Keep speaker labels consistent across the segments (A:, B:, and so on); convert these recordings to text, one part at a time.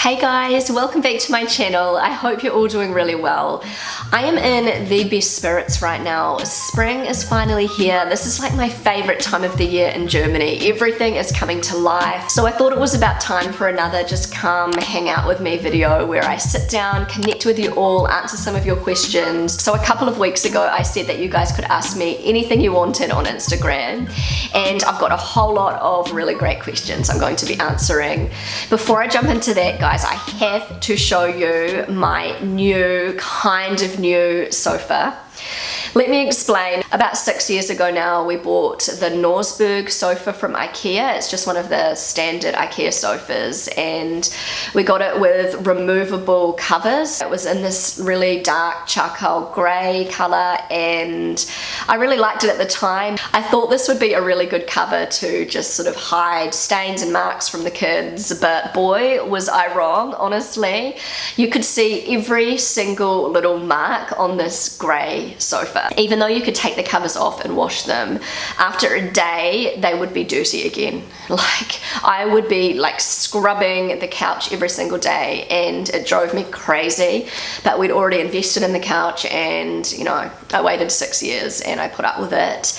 A: Hey guys, welcome back to my channel. I hope you're all doing really well. I am in the best spirits right now. Spring is finally here. This is like my favorite time of the year in Germany. Everything is coming to life. So I thought it was about time for another just come hang out with me video where I sit down, connect with you all, answer some of your questions. So a couple of weeks ago I said that you guys could ask me anything you wanted on Instagram, and I've got a whole lot of really great questions I'm going to be answering. Before I jump into that, guys, I have to show you my kind of new sofa. Let me explain. About 6 years ago now, we bought the Norberg sofa from Ikea. It's just one of the standard Ikea sofas, and we got it with removable covers. It was in this really dark charcoal grey colour, and I really liked it at the time. I thought this would be a really good cover to just sort of hide stains and marks from the kids, but boy, was I wrong, honestly. You could see every single little mark on this grey sofa. Even though you could take the covers off and wash them, after a day they would be dirty again. Like, I would be like scrubbing the couch every single day, and it drove me crazy. But we'd already invested in the couch, and you know, I waited 6 years and I put up with it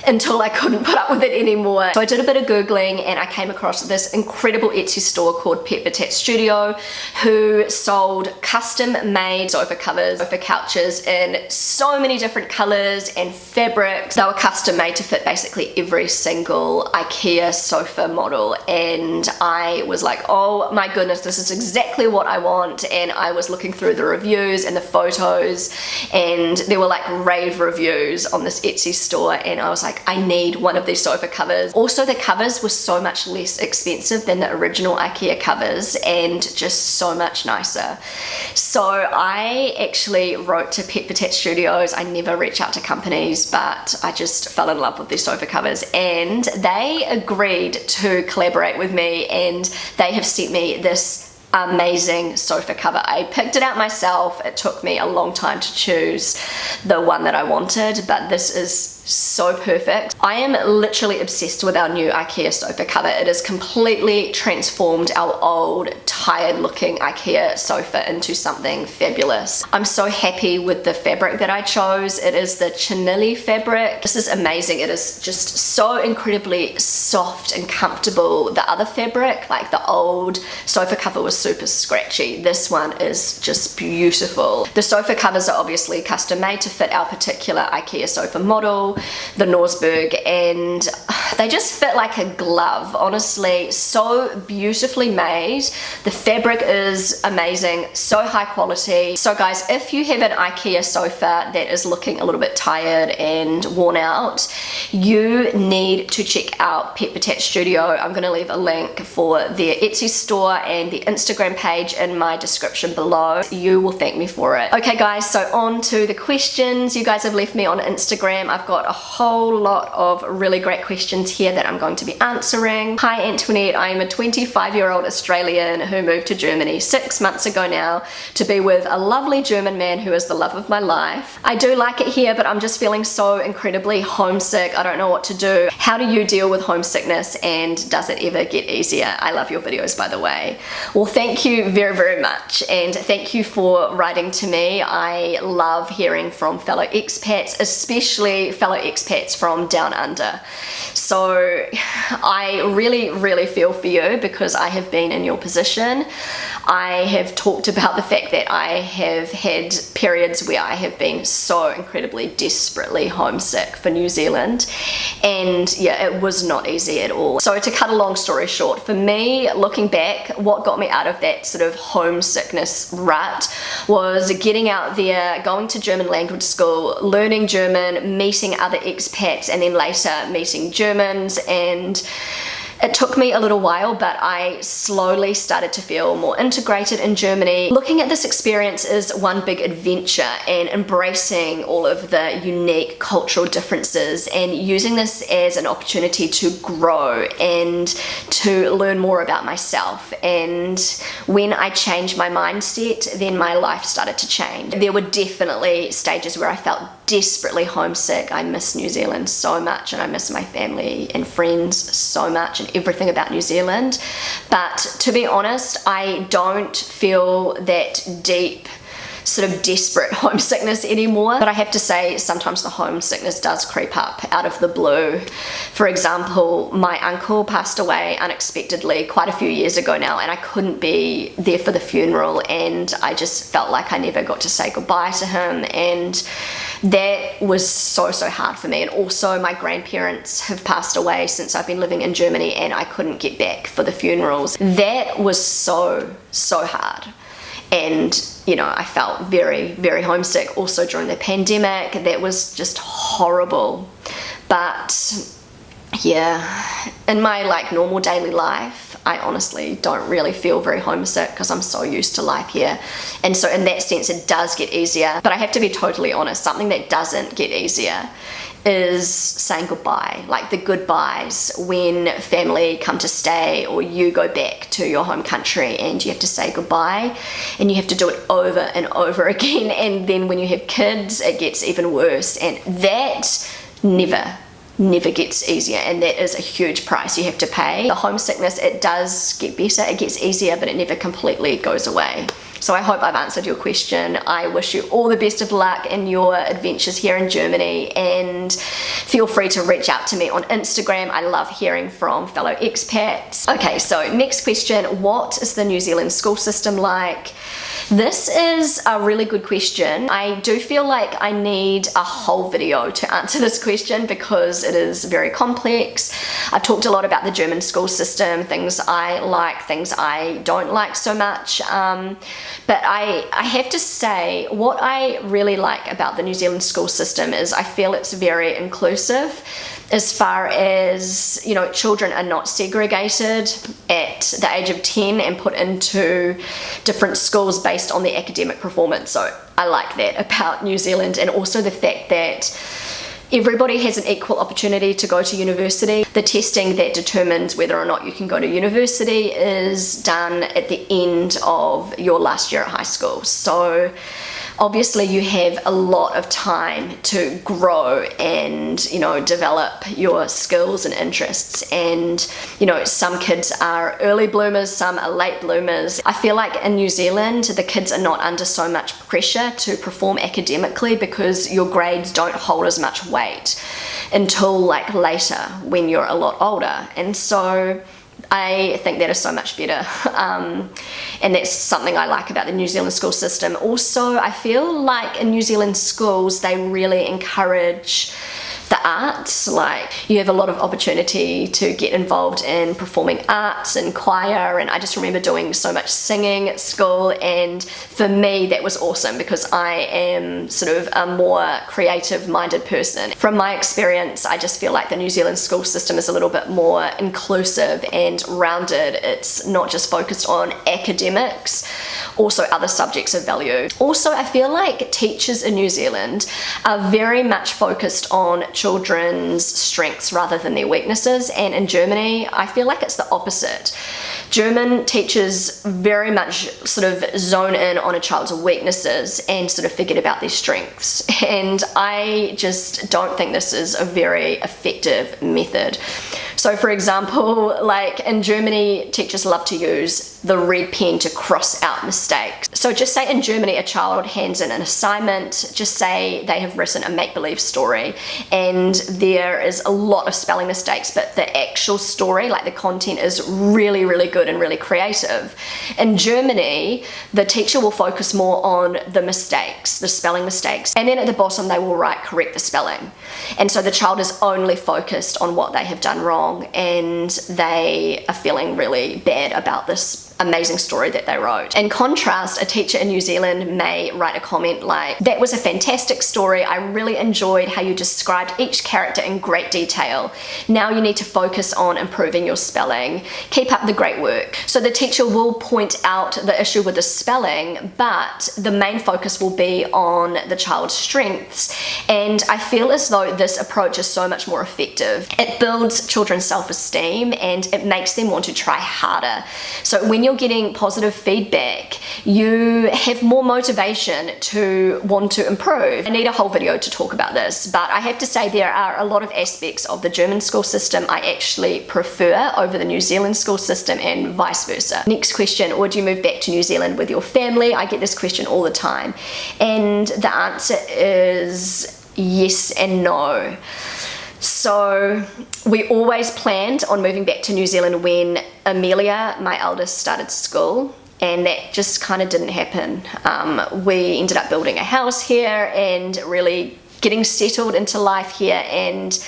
A: until I couldn't put up with it anymore. So I did a bit of Googling and I came across this incredible Etsy store called Petbitat Studio, who sold custom made sofa covers, sofa couches in so many different colors and fabrics. They were custom made to fit basically every single Ikea sofa model, and I was like, oh my goodness, this is exactly what I want. And I was looking through the reviews and the photos, and there were like rave reviews on this Etsy store, and I was like, I need one of these sofa covers. Also, the covers were so much less expensive than the original Ikea covers and just so much nicer. So I actually wrote to Petbitat Studios. I never reach out to companies, but I just fell in love with these sofa covers, and they agreed to collaborate with me, and they have sent me this amazing sofa cover. I picked it out myself. It took me a long time to choose the one that I wanted, but this is so perfect. I am literally obsessed with our new Ikea sofa cover. It has completely transformed our old, tired looking Ikea sofa into something fabulous. I'm so happy with the fabric that I chose. It is the chenille fabric. This is amazing. It is just so incredibly soft and comfortable. The other fabric, like the old sofa cover, was super scratchy. This one is just beautiful. The sofa covers are obviously custom made to fit our particular Ikea sofa model, the Norberg, and they just fit like a glove. Honestly, so beautifully made. The fabric is amazing, so high quality. So guys, if you have an Ikea sofa that is looking a little bit tired and worn out, you need to check out Petbitat Studio. I'm going to leave a link for their Etsy store and the Instagram page in my description below. You will thank me for it. Okay guys, so on to the questions you guys have left me on Instagram. I've got a whole lot of really great questions here that I'm going to be answering. Hi Antoinette, I am a 25-year-old Australian who moved to Germany 6 months ago now to be with a lovely German man who is the love of my life. I do like it here, but I'm just feeling so incredibly homesick. I don't know what to do. How do you deal with homesickness, and does it ever get easier? I love your videos, by the way. Well, thank you very, very much, and thank you for writing to me. I love hearing from fellow expats, especially fellow expats from down under. So I really, really feel for you, because I have been in your position. I have talked about the fact that I have had periods where I have been so incredibly desperately homesick for New Zealand, and yeah, it was not easy at all. So to cut a long story short, for me, looking back, what got me out of that sort of homesickness rut was getting out there, going to German language school, learning German, meeting other expats, and then later meeting Germans. And it took me a little while, but I slowly started to feel more integrated in Germany. Looking at this experience as one big adventure and embracing all of the unique cultural differences, and using this as an opportunity to grow and to learn more about myself. And when I changed my mindset, then my life started to change. There were definitely stages where I felt desperately homesick. I miss New Zealand so much, and I miss my family and friends so much and everything about New Zealand. But to be honest, I don't feel that deep sort of desperate homesickness anymore. But I have to say, sometimes the homesickness does creep up out of the blue. For example, my uncle passed away unexpectedly quite a few years ago now, and I couldn't be there for the funeral, and I just felt like I never got to say goodbye to him, and that was so hard for me. And also my grandparents have passed away since I've been living in Germany, and I couldn't get back for the funerals. That was so hard. And you know, I felt very homesick also during the pandemic. That was just horrible. But yeah, in my like normal daily life, I honestly don't really feel very homesick because I'm so used to life here. And so in that sense, it does get easier. But I have to be totally honest, something that doesn't get easier is saying goodbye, like the goodbyes when family come to stay, or you go back to your home country and you have to say goodbye, and you have to do it over and over again. And then when you have kids, it gets even worse, and that never gets easier, and that is a huge price you have to pay. The homesickness, it does get better, it gets easier, but it never completely goes away. So I hope I've answered your question. I wish you all the best of luck in your adventures here in Germany, and feel free to reach out to me on Instagram. I love hearing from fellow expats. Okay, so next question, what is the New Zealand school system like? This is a really good question. I do feel like I need a whole video to answer this question because it is very complex. I've talked a lot about the German school system, things I like, things I don't like so much. But I have to say, what I really like about the New Zealand school system is I feel it's very inclusive. As far as, you know, children are not segregated at the age of 10 and put into different schools based on their academic performance. So I like that about New Zealand, and also the fact that everybody has an equal opportunity to go to university. The testing that determines whether or not you can go to university is done at the end of your last year at high school. So obviously you have a lot of time to grow and, you know, develop your skills and interests. And, you know, some kids are early bloomers, some are late bloomers. I feel like in New Zealand, the kids are not under so much pressure to perform academically because your grades don't hold as much weight until like later when you're a lot older. And so I think that is so much better, and that's something I like about the New Zealand school system. Also, I feel like in New Zealand schools they really encourage the arts. Like, you have a lot of opportunity to get involved in performing arts and choir, and I just remember doing so much singing at school, and for me that was awesome because I am sort of a more creative minded person. From my experience, I just feel like the New Zealand school system is a little bit more inclusive and rounded. It's not just focused on academics, also other subjects of value. Also, I feel like teachers in New Zealand are very much focused on children's strengths rather than their weaknesses, and in Germany I feel like it's the opposite. German teachers very much sort of zone in on a child's weaknesses and sort of forget about their strengths, and I just don't think this is a very effective method. So for example, like in Germany, teachers love to use the red pen to cross out mistakes. So just say in Germany a child hands in an assignment, just say they have written a make-believe story and there is a lot of spelling mistakes, but the actual story, like the content, is really good and really creative. In Germany, the teacher will focus more on the mistakes, the spelling mistakes, and then at the bottom they will write correct the spelling. And so the child is only focused on what they have done wrong, and they are feeling really bad about this amazing story that they wrote. In contrast, a teacher in New Zealand may write a comment like, "That was a fantastic story. I really enjoyed how you described each character in great detail. Now you need to focus on improving your spelling. Keep up the great work." So the teacher will point out the issue with the spelling, but the main focus will be on the child's strengths. And I feel as though this approach is so much more effective. It builds children's self-esteem and it makes them want to try harder. So when you're getting positive feedback, you have more motivation to want to improve. I need a whole video to talk about this, but I have to say there are a lot of aspects of the German school system I actually prefer over the New Zealand school system and vice versa. Next question, would you move back to New Zealand with your family? I get this question all the time, and the answer is yes and no. So we always planned on moving back to New Zealand when Amelia, my eldest, started school, and that just kind of didn't happen. We ended up building a house here and really getting settled into life here, and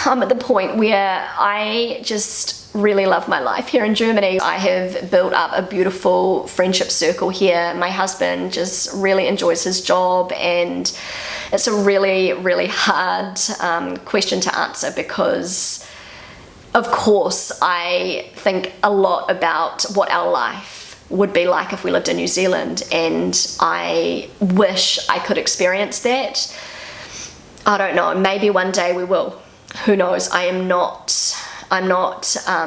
A: I'm at the point where I just really love my life here in Germany. I have built up a beautiful friendship circle here. My husband just really enjoys his job, and it's a really, really hard question to answer because, of course, I think a lot about what our life would be like if we lived in New Zealand, and I wish I could experience that. I don't know, maybe one day we will. Who knows? I'm not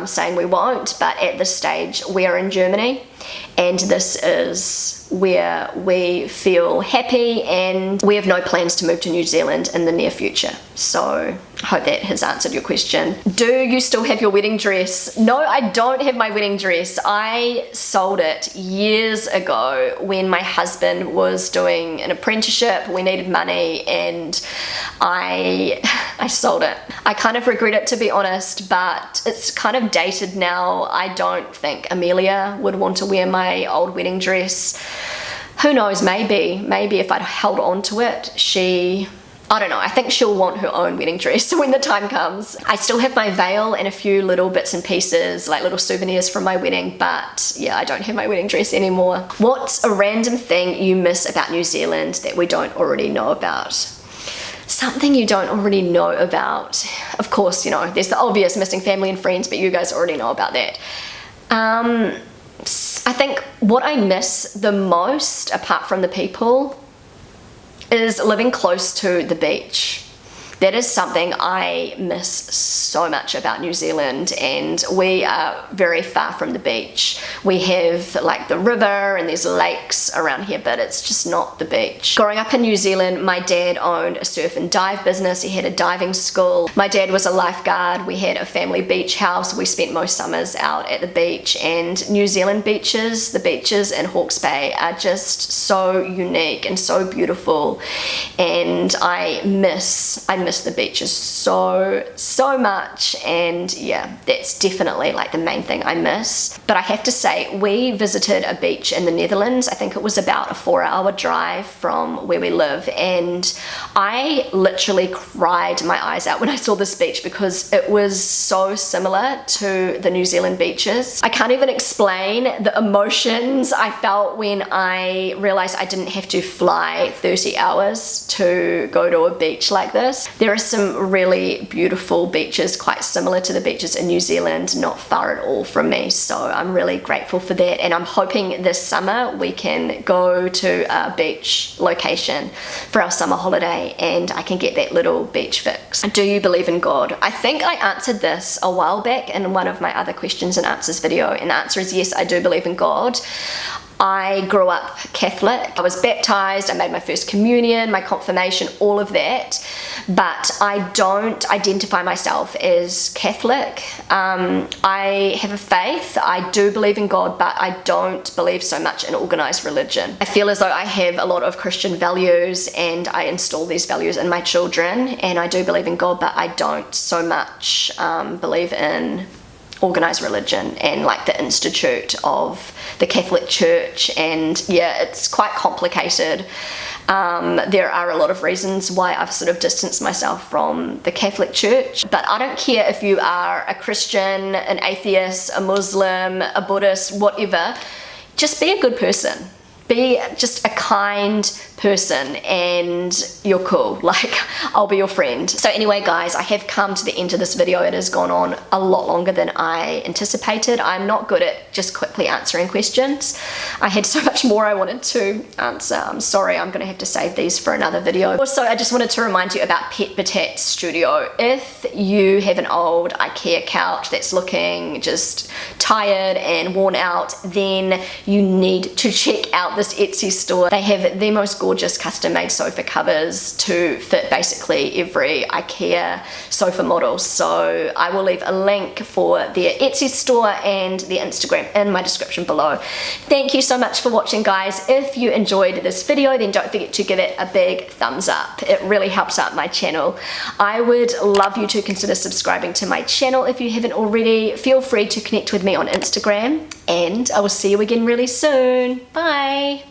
A: saying we won't, but at this stage we are in Germany, and this is where we feel happy, and we have no plans to move to New Zealand in the near future. So I hope that has answered your question. Do you still have your wedding dress? No, I don't have my wedding dress. I sold it years ago when my husband was doing an apprenticeship. We needed money, and I sold it. I kind of regret it, to be honest, but it's kind of dated now. I don't think Amelia would want to wear my old wedding dress. Who knows, maybe if I'd held on to it, I don't know, I think she'll want her own wedding dress when the time comes. I still have my veil and a few little bits and pieces, like little souvenirs from my wedding, but yeah, I don't have my wedding dress anymore. What's a random thing you miss about New Zealand that we don't already know about? Something you don't already know about. Of course, you know, there's the obvious missing family and friends, but you guys already know about that. I think what I miss the most, apart from the people, is living close to the beach. That is something I miss so much about New Zealand, and we are very far from the beach. We have like the river and there's lakes around here, but it's just not the beach. Growing up in New Zealand, my dad owned a surf and dive business. He had a diving school. My dad was a lifeguard. We had a family beach house. We spent most summers out at the beach, and New Zealand beaches, the beaches in Hawke's Bay, are just so unique and so beautiful, and I miss the beaches so much, and yeah, that's definitely like the main thing I miss. But I have to say, we visited a beach in the Netherlands. I think it was about a 4-hour drive from where we live, and I literally cried my eyes out when I saw this beach because it was so similar to the New Zealand beaches. I can't even explain the emotions I felt when I realized I didn't have to fly 30 hours to go to a beach like this. There are some really beautiful beaches quite similar to the beaches in New Zealand, not far at all from me, so I'm really grateful for that, and I'm hoping this summer we can go to a beach location for our summer holiday and I can get that little beach fix. Do you believe in God? I think I answered this a while back in one of my other questions and answers video, and the answer is yes, I do believe in God. I grew up Catholic. I was baptized, I made my first communion, my confirmation, all of that, but I don't identify myself as Catholic. I have a faith, I do believe in God, but I don't believe so much in organized religion. I feel as though I have a lot of Christian values and I install these values in my children, and I do believe in God, but I don't so much believe in organized religion and like the institute of the Catholic Church, and yeah, it's quite complicated. There are a lot of reasons why I've sort of distanced myself from the Catholic Church, but I don't care if you are a Christian, an atheist, a Muslim, a Buddhist, whatever. Just be a good person. be just a kind person and you're cool. Like, I'll be your friend. So anyway, guys, I have come to the end of this video. It has gone on a lot longer than I anticipated. I'm not good at just quickly answering questions. I had so much more I wanted to answer. I'm sorry, I'm gonna have to save these for another video. Also, I just wanted to remind you about Petbitat Studio. If you have an old Ikea couch that's looking just tired and worn out, then you need to check out this Etsy store. They have the most gorgeous custom-made sofa covers to fit basically every Ikea sofa model. So I will leave a link for their Etsy store and their Instagram in my description below. Thank you so much for watching, guys. If you enjoyed this video, then don't forget to give it a big thumbs up. It really helps out my channel. I would love you to consider subscribing to my channel if you haven't already. Feel free to connect with me on Instagram, and I will see you again really soon. Bye.